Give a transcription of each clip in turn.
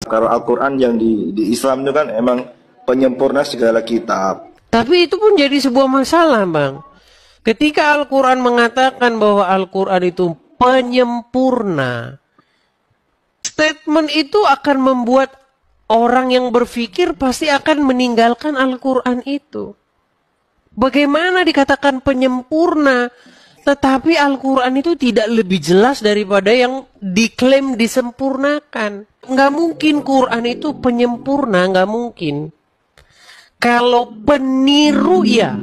Kalau Al-Quran yang di Islam itu kan emang penyempurna segala kitab. Tapi itu pun jadi sebuah masalah, Bang. Ketika Al-Quran mengatakan bahwa Al-Quran itu penyempurna, statement itu akan membuat orang yang berpikir pasti akan meninggalkan Al-Quran itu. Bagaimana dikatakan penyempurna, tetapi Al-Quran itu tidak lebih jelas daripada yang diklaim disempurnakan. Nggak mungkin Quran itu penyempurna, nggak mungkin. Kalau peniru ya,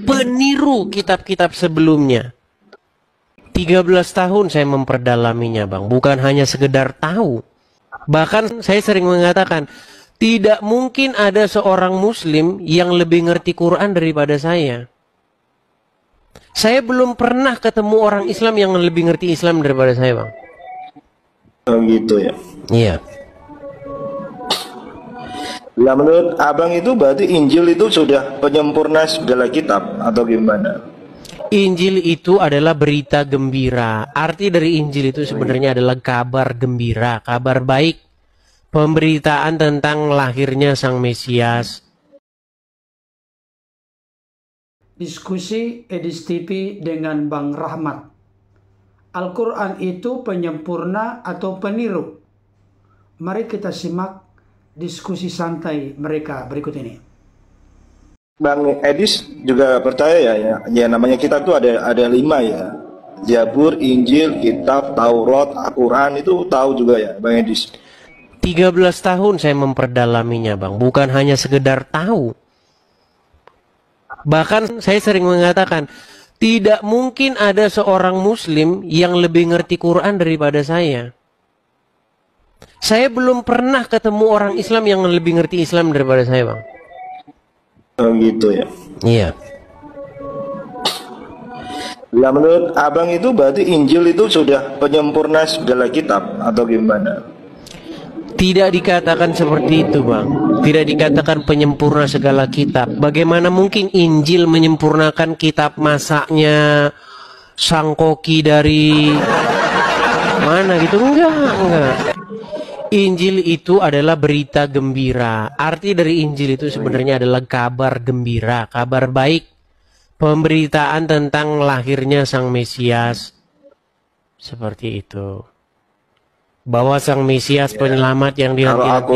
peniru kitab-kitab sebelumnya. 13 tahun saya memperdalaminya, Bang. Bukan hanya sekedar tahu. Bahkan saya sering mengatakan, tidak mungkin ada seorang muslim yang lebih ngerti Quran daripada saya. Saya belum pernah ketemu orang Islam yang lebih ngerti Islam daripada saya, Bang. Oh gitu ya. Iya. Lah menurut abang itu berarti Injil itu sudah penyempurna segala kitab atau gimana? Injil itu adalah berita gembira. Arti dari Injil itu sebenarnya adalah kabar gembira, kabar baik. Pemberitaan tentang lahirnya Sang Mesias. Diskusi Edis TV dengan Bang Rahmat. Al-Quran itu penyempurna atau peniru? Mari kita simak diskusi santai mereka berikut ini. Bang Edis juga percaya ya namanya kitab itu ada 5 ya. Zabur, Injil, Kitab, Taurat, Al-Quran itu tahu juga ya Bang Edis. 13 tahun saya memperdalaminya, Bang. Bukan hanya sekedar tahu. Bahkan saya sering mengatakan, tidak mungkin ada seorang muslim yang lebih ngerti Quran daripada saya. Saya belum pernah ketemu orang Islam yang lebih ngerti Islam daripada saya, Bang. Oh gitu ya. Iya. Lah menurut abang itu berarti Injil itu sudah penyempurna segala kitab atau gimana? Tidak dikatakan seperti itu, Bang. Tidak dikatakan penyempurna segala kitab. Bagaimana mungkin Injil menyempurnakan kitab masaknya Sang Koki dari mana gitu? Enggak. Injil itu adalah berita gembira. Arti dari Injil itu sebenarnya adalah kabar gembira, kabar baik. Pemberitaan tentang lahirnya Sang Mesias. Seperti itu. Bahwa Sang Mesias penyelamat yang dinantikan.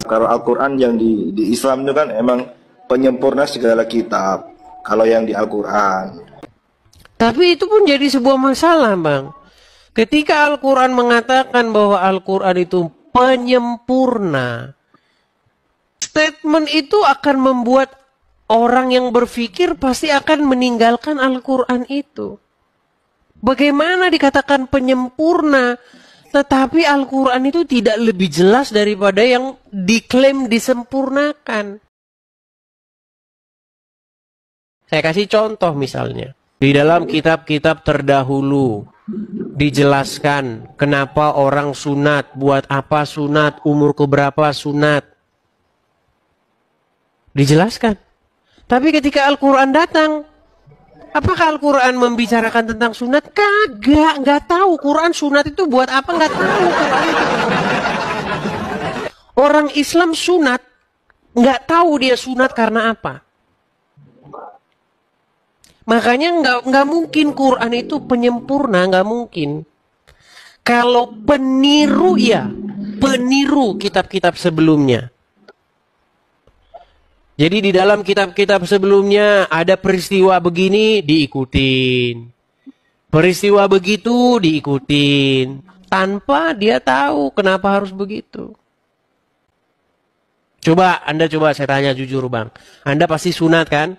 Kalau Al-Quran yang di Islam itu kan emang penyempurna segala kitab. Kalau yang di Al-Quran. Tapi itu pun jadi sebuah masalah, Bang. Ketika Al-Quran mengatakan bahwa Al-Quran itu penyempurna, statement itu akan membuat orang yang berpikir pasti akan meninggalkan Al-Quran itu. Bagaimana dikatakan penyempurna, tetapi Al-Quran itu tidak lebih jelas daripada yang diklaim disempurnakan. Saya kasih contoh misalnya. Di dalam kitab-kitab terdahulu dijelaskan kenapa orang sunat, buat apa sunat, umur keberapa sunat. Dijelaskan. Tapi ketika Al-Quran datang, apakah Al-Quran membicarakan tentang sunat? Kagak, nggak tahu. Quran sunat itu buat apa? Nggak tahu. Orang Islam sunat, nggak tahu dia sunat karena apa. Makanya nggak mungkin Quran itu penyempurna, nggak mungkin. Kalau peniru ya, peniru kitab-kitab sebelumnya. Jadi di dalam kitab-kitab sebelumnya ada peristiwa begini diikutin. Peristiwa begitu diikutin. Tanpa dia tahu kenapa harus begitu. Anda coba saya tanya jujur, Bang. Anda pasti sunat kan?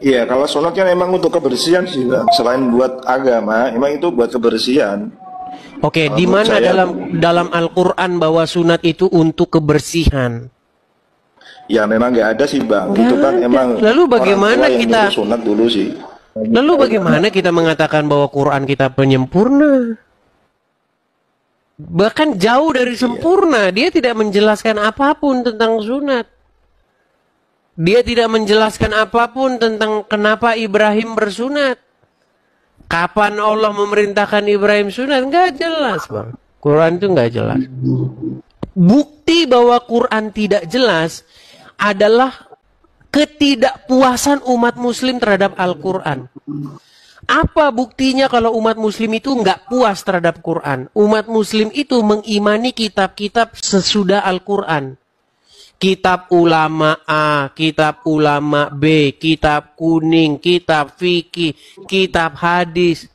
Iya, kalau sunat kan emang untuk kebersihan sih, Bang. Selain buat agama, emang itu buat kebersihan. Oke, di mana dalam Al-Quran bahwa sunat itu untuk kebersihan? Ya memang nggak ada sih, Bang. Itu kan emang. Lalu bagaimana kita sunat dulu sih? Lalu bagaimana kita mengatakan bahwa Quran kita penyempurna? Bahkan jauh dari sempurna. Dia tidak menjelaskan apapun tentang sunat. Dia tidak menjelaskan apapun tentang kenapa Ibrahim bersunat. Kapan Allah memerintahkan Ibrahim sunat? Nggak jelas, Bang. Quran itu nggak jelas. Bukti bahwa Quran tidak jelas adalah ketidakpuasan umat muslim terhadap Al-Quran. Apa buktinya kalau umat muslim itu nggak puas terhadap Quran? Umat muslim itu mengimani kitab-kitab sesudah Al-Quran. Kitab ulama A, kitab ulama B, kitab kuning, kitab fikih, kitab hadis.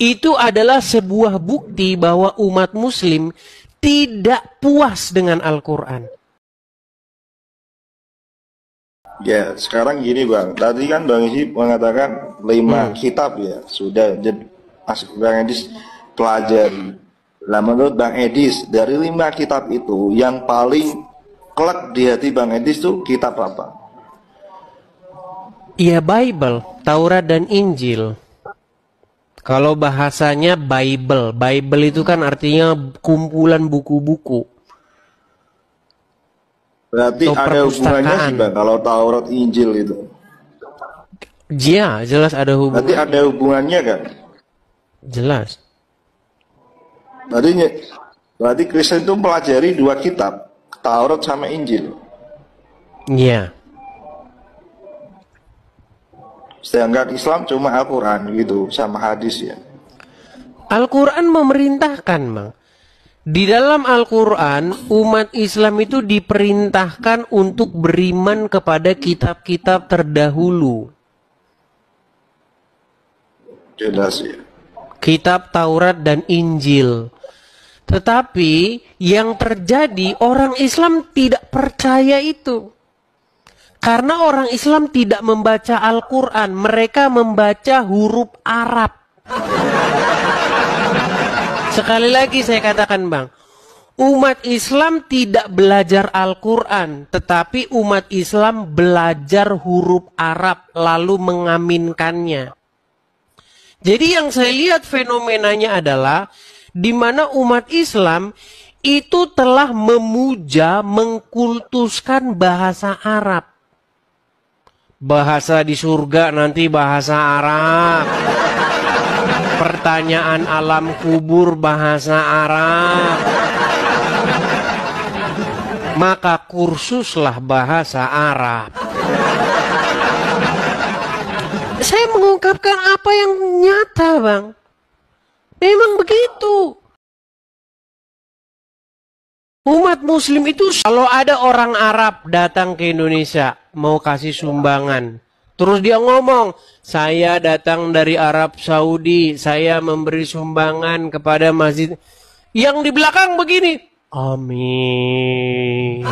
Itu adalah sebuah bukti bahwa umat muslim tidak puas dengan Al-Quran. Ya, sekarang gini Bang. Tadi kan Bang Isi mengatakan 5 kitab ya. Sudah Bang Edis pelajari. Nah, menurut Bang Edis, dari 5 kitab itu yang paling kelak di hati Bang Edis tuh kitab apa? Ya Bible, Taurat dan Injil. Kalau bahasanya Bible, Bible itu kan artinya kumpulan buku-buku. Berarti ada hubungannya sih Bang kalau Taurat Injil itu. Ya, jelas ada hubungannya. Berarti ada hubungannya kan? Jelas. Berarti Kristen itu pelajari 2 kitab, Taurat sama Injil. Iya. Sedangkan Islam cuma Al-Quran gitu, sama hadis ya. Al-Quran memerintahkan, Bang. Di dalam Al-Quran, umat Islam itu diperintahkan untuk beriman kepada kitab-kitab terdahulu. Jelas ya. Kitab Taurat dan Injil. Tetapi yang terjadi, orang Islam tidak percaya itu. Karena orang Islam tidak membaca Al-Quran, mereka membaca huruf Arab. Sekali lagi saya katakan Bang, umat Islam tidak belajar Al-Quran, tetapi umat Islam belajar huruf Arab lalu mengaminkannya. Jadi yang saya lihat fenomenanya adalah di mana umat Islam itu telah memuja, mengkultuskan bahasa Arab. Bahasa di surga nanti bahasa Arab. Pertanyaan alam kubur bahasa Arab. Maka kursuslah bahasa Arab. Saya mengungkapkan apa yang nyata, Bang. Memang begitu. Umat muslim itu kalau ada orang Arab datang ke Indonesia mau kasih sumbangan, terus dia ngomong, saya datang dari Arab Saudi, saya memberi sumbangan kepada masjid. Yang di belakang begini, amin.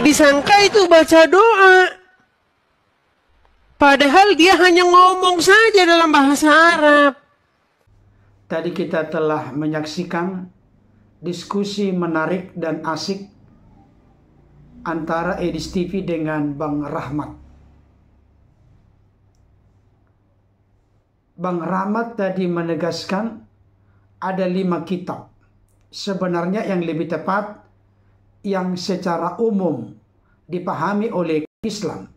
Disangka itu baca doa. Padahal dia hanya ngomong saja dalam bahasa Arab. Tadi kita telah menyaksikan diskusi menarik dan asik antara Edis TV dengan Bang Rahmat. Bang Rahmat tadi menegaskan ada 5 kitab. Sebenarnya yang lebih tepat, yang secara umum dipahami oleh Islam,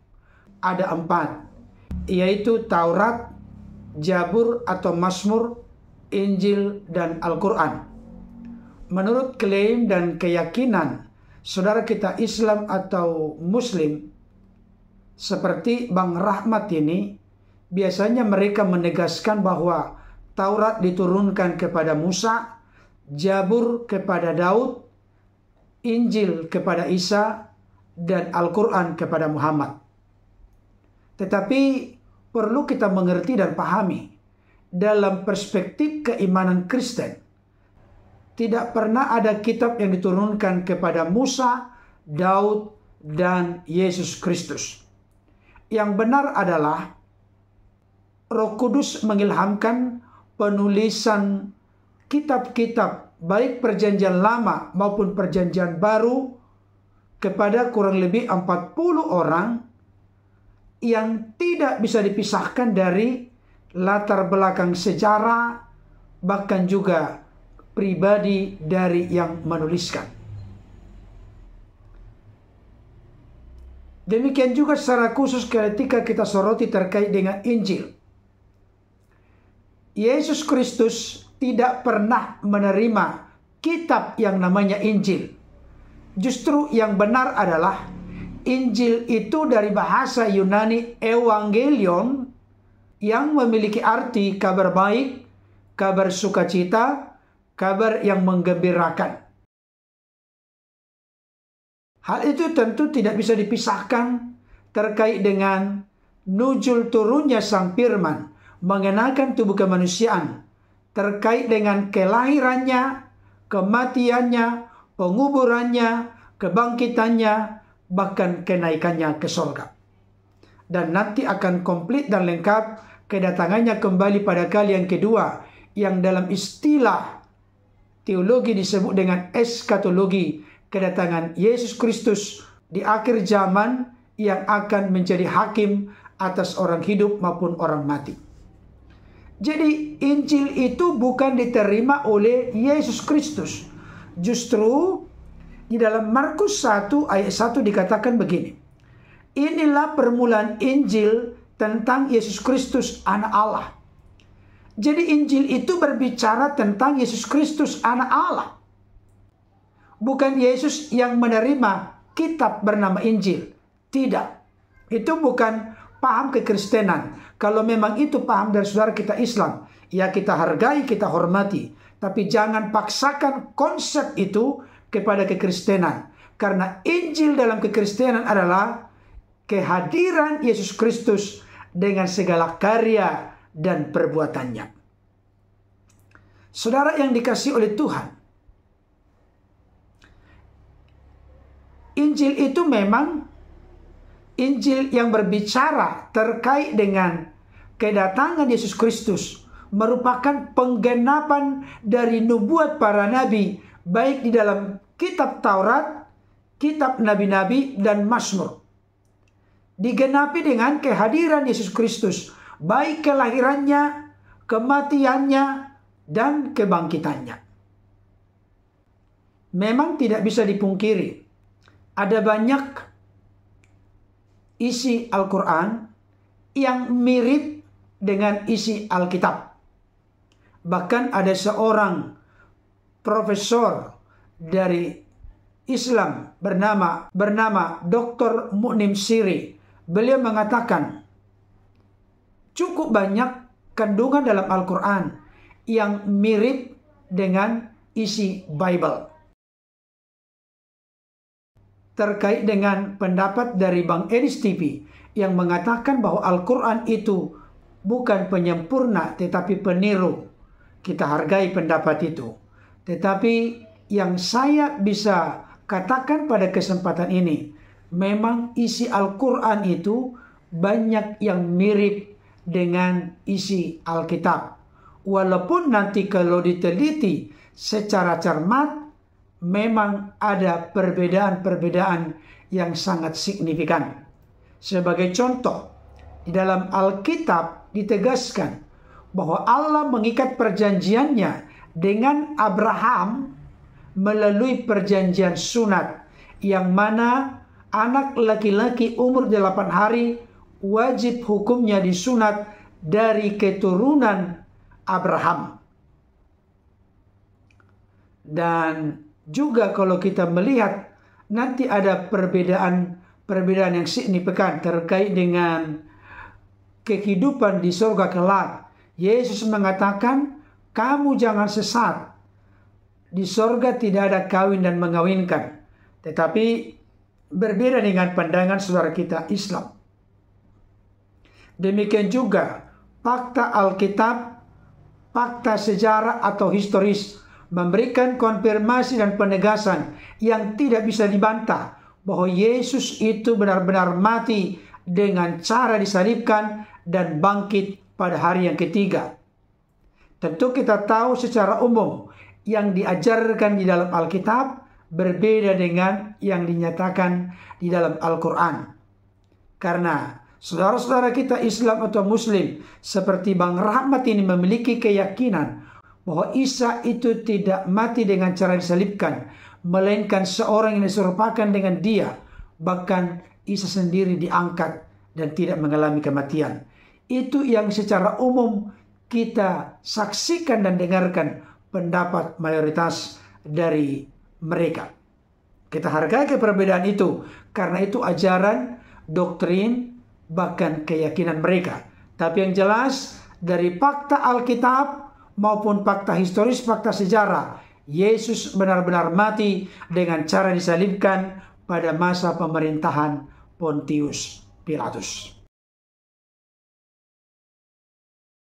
ada 4, yaitu Taurat, Jabur atau Mazmur, Injil, dan Al-Quran. Menurut klaim dan keyakinan saudara kita Islam atau Muslim, seperti Bang Rahmat ini, biasanya mereka menegaskan bahwa Taurat diturunkan kepada Musa, Jabur kepada Daud, Injil kepada Isa, dan Al-Quran kepada Muhammad. Tetapi perlu kita mengerti dan pahami, dalam perspektif keimanan Kristen, tidak pernah ada kitab yang diturunkan kepada Musa, Daud, dan Yesus Kristus. Yang benar adalah Roh Kudus mengilhamkan penulisan kitab-kitab baik perjanjian lama maupun perjanjian baru kepada kurang lebih 40 orang yang tidak bisa dipisahkan dari latar belakang sejarah, bahkan juga pribadi dari yang menuliskan. Demikian juga secara khusus ketika kita soroti terkait dengan Injil. Yesus Kristus tidak pernah menerima kitab yang namanya Injil. Justru yang benar adalah Injil itu dari bahasa Yunani Evangelion yang memiliki arti kabar baik, kabar sukacita, kabar yang menggembirakan. Hal itu tentu tidak bisa dipisahkan terkait dengan nuzul turunnya Sang Firman mengenakan tubuh kemanusiaan, terkait dengan kelahirannya, kematiannya, penguburannya, kebangkitannya, bahkan kenaikannya ke surga. Dan nanti akan komplit dan lengkap kedatangannya kembali pada kali yang kedua, yang dalam istilah teologi disebut dengan eskatologi, kedatangan Yesus Kristus di akhir zaman yang akan menjadi hakim atas orang hidup maupun orang mati. Jadi Injil itu bukan diterima oleh Yesus Kristus. Justru di dalam Markus 1 ayat 1 dikatakan begini. Inilah permulaan Injil tentang Yesus Kristus anak Allah. Jadi Injil itu berbicara tentang Yesus Kristus anak Allah. Bukan Yesus yang menerima kitab bernama Injil. Tidak. Itu bukan paham kekristenan. Kalau memang itu paham dari saudara kita Islam, ya kita hargai, kita hormati. Tapi jangan paksakan konsep itu kepada kekristenan. Karena Injil dalam kekristenan adalah kehadiran Yesus Kristus dengan segala karya dan perbuatannya. Saudara yang dikasihi oleh Tuhan, Injil itu memang Injil yang berbicara terkait dengan kedatangan Yesus Kristus, merupakan penggenapan dari nubuat para nabi, baik di dalam kitab Taurat, kitab nabi-nabi, dan Mazmur. Digenapi dengan kehadiran Yesus Kristus, baik kelahirannya, kematiannya, dan kebangkitannya. Memang tidak bisa dipungkiri, ada banyak isi Al-Quran yang mirip dengan isi Alkitab. Bahkan ada seorang profesor dari Islam bernama Dr. Mu'nim Siri. Beliau mengatakan cukup banyak kandungan dalam Al-Quran yang mirip dengan isi Bible. Terkait dengan pendapat dari Bang Edis TV yang mengatakan bahwa Al-Quran itu bukan penyempurna tetapi peniru. Kita hargai pendapat itu. Tetapi yang saya bisa katakan pada kesempatan ini, memang isi Al-Quran itu banyak yang mirip dengan isi Alkitab. Walaupun nanti kalau diteliti secara cermat, memang ada perbedaan-perbedaan yang sangat signifikan. Sebagai contoh, di dalam Alkitab ditegaskan bahwa Allah mengikat perjanjiannya dengan Abraham melalui perjanjian sunat, yang mana anak laki-laki umur 8 hari wajib hukumnya disunat dari keturunan Abraham. Dan juga kalau kita melihat nanti ada perbedaan yang signifikan terkait dengan kehidupan di surga kelak. Yesus mengatakan, kamu jangan sesat. Di surga tidak ada kawin dan mengawinkan. Tetapi berbeda dengan pandangan saudara kita Islam. Demikian juga fakta Alkitab, fakta sejarah atau historis memberikan konfirmasi dan penegasan yang tidak bisa dibantah bahwa Yesus itu benar-benar mati dengan cara disalibkan dan bangkit pada hari yang ketiga. Tentu kita tahu secara umum yang diajarkan di dalam Alkitab berbeda dengan yang dinyatakan di dalam Al-Quran. Karena saudara-saudara kita Islam atau Muslim seperti Bang Rahmat ini memiliki keyakinan bahwa Isa itu tidak mati dengan cara disalibkan, melainkan seorang yang diserupakan dengan dia. Bahkan Isa sendiri diangkat dan tidak mengalami kematian. Itu yang secara umum kita saksikan dan dengarkan pendapat mayoritas dari mereka. Kita hargai perbedaan itu, karena itu ajaran, doktrin, bahkan keyakinan mereka. Tapi yang jelas, dari fakta Alkitab maupun fakta historis, fakta sejarah, Yesus benar-benar mati dengan cara disalibkan pada masa pemerintahan Pontius Pilatus.